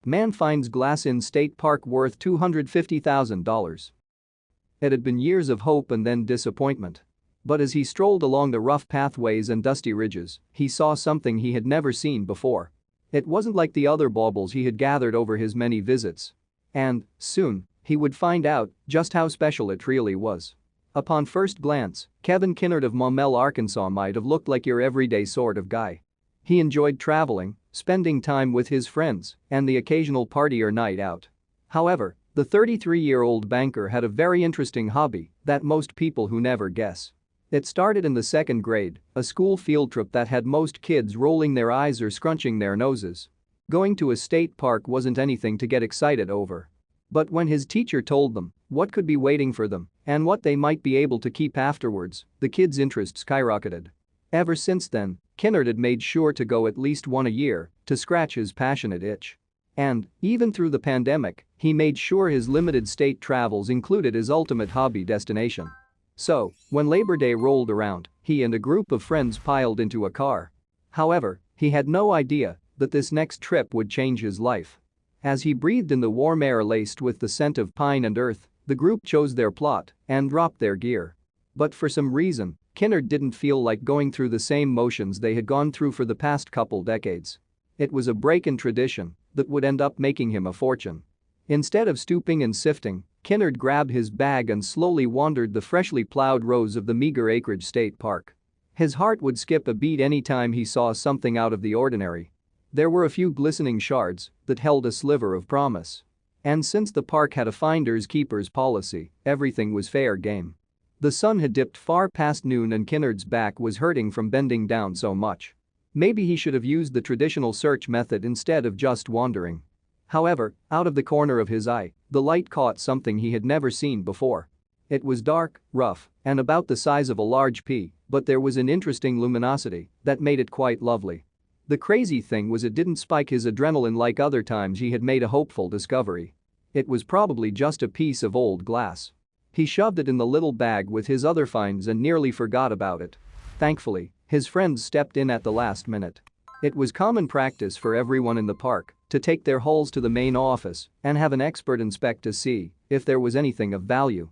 Man finds glass in state park worth $250,000. It had been years of hope and then disappointment. But as he strolled along the rough pathways and dusty ridges, he saw something he had never seen before. It wasn't like the other baubles he had gathered over his many visits. And, soon, he would find out just how special it really was. Upon first glance, Kevin Kinard of Maumelle, Arkansas might have looked like your everyday sort of guy. He enjoyed traveling, spending time with his friends, and the occasional party or night out. However, the 33-year-old banker had a very interesting hobby that most people who never guess. It started in the second grade, a school field trip that had most kids rolling their eyes or scrunching their noses. Going to a state park wasn't anything to get excited over. But when his teacher told them what could be waiting for them and what they might be able to keep afterwards, the kids' interest skyrocketed. Ever since then, Kinard had made sure to go at least one a year to scratch his passionate itch. And, even through the pandemic, he made sure his limited state travels included his ultimate hobby destination. So, when Labor Day rolled around, he and a group of friends piled into a car. However, he had no idea that this next trip would change his life. As he breathed in the warm air laced with the scent of pine and earth, the group chose their plot and dropped their gear. But for some reason, Kinard didn't feel like going through the same motions they had gone through for the past couple decades. It was a break in tradition that would end up making him a fortune. Instead of stooping and sifting, Kinard grabbed his bag and slowly wandered the freshly plowed rows of the meager acreage state park. His heart would skip a beat anytime he saw something out of the ordinary. There were a few glistening shards that held a sliver of promise. And since the park had a finder's keeper's policy, everything was fair game. The sun had dipped far past noon and Kinard's back was hurting from bending down so much. Maybe he should have used the traditional search method instead of just wandering. However, out of the corner of his eye, the light caught something he had never seen before. It was dark, rough, and about the size of a large pea, but there was an interesting luminosity that made it quite lovely. The crazy thing was it didn't spike his adrenaline like other times he had made a hopeful discovery. It was probably just a piece of old glass. He shoved it in the little bag with his other finds and nearly forgot about it. Thankfully, his friends stepped in at the last minute. It was common practice for everyone in the park to take their hauls to the main office and have an expert inspect to see if there was anything of value.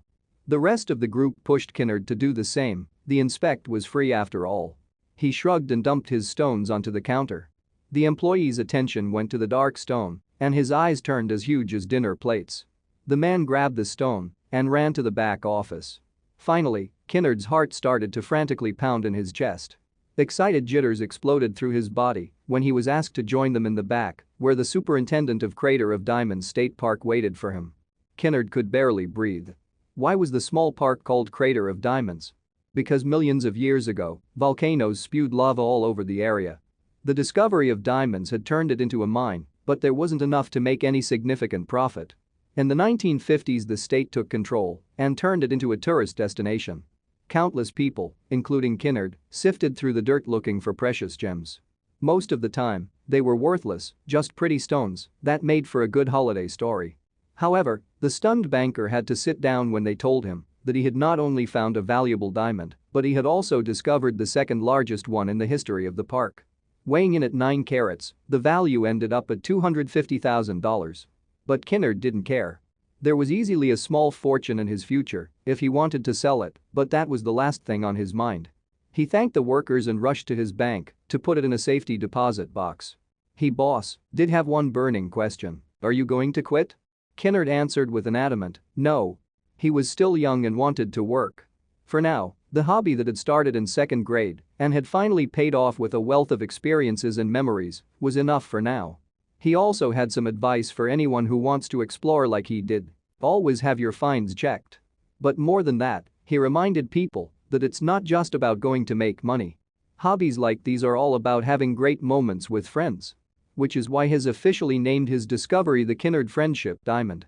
The rest of the group pushed Kinard to do the same. The inspect was free after all. He shrugged and dumped his stones onto the counter. The employee's attention went to the dark stone, and his eyes turned as huge as dinner plates. The man grabbed the stone and ran to the back office. Finally, Kinard's heart started to frantically pound in his chest. Excited jitters exploded through his body when he was asked to join them in the back, where the superintendent of Crater of Diamonds State Park waited for him. Kinard could barely breathe. Why was the small park called Crater of Diamonds? Because millions of years ago, volcanoes spewed lava all over the area. The discovery of diamonds had turned it into a mine, but there wasn't enough to make any significant profit. In the 1950s, the state took control and turned it into a tourist destination. Countless people, including Kinard, sifted through the dirt looking for precious gems. Most of the time, they were worthless, just pretty stones that made for a good holiday story. However, the stunned banker had to sit down when they told him that he had not only found a valuable diamond, but he had also discovered the second largest one in the history of the park. Weighing in at 9 carats, the value ended up at $250,000. But Kinard didn't care. There was easily a small fortune in his future if he wanted to sell it, but that was the last thing on his mind. He thanked the workers and rushed to his bank to put it in a safety deposit box. "Hey boss, did have one burning question. Are you going to quit?" Kinard answered with an adamant no. He was still young and wanted to work. For now, the hobby that had started in second grade and had finally paid off with a wealth of experiences and memories was enough for now. He also had some advice for anyone who wants to explore like he did. Always have your finds checked. But more than that, he reminded people that it's not just about going to make money. Hobbies like these are all about having great moments with friends. Which is why he's officially named his discovery the Kinard Friendship Diamond.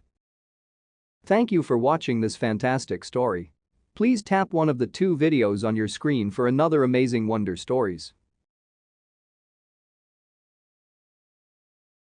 Thank you for watching this fantastic story. Please tap one of the 2 videos on your screen for another amazing wonder stories.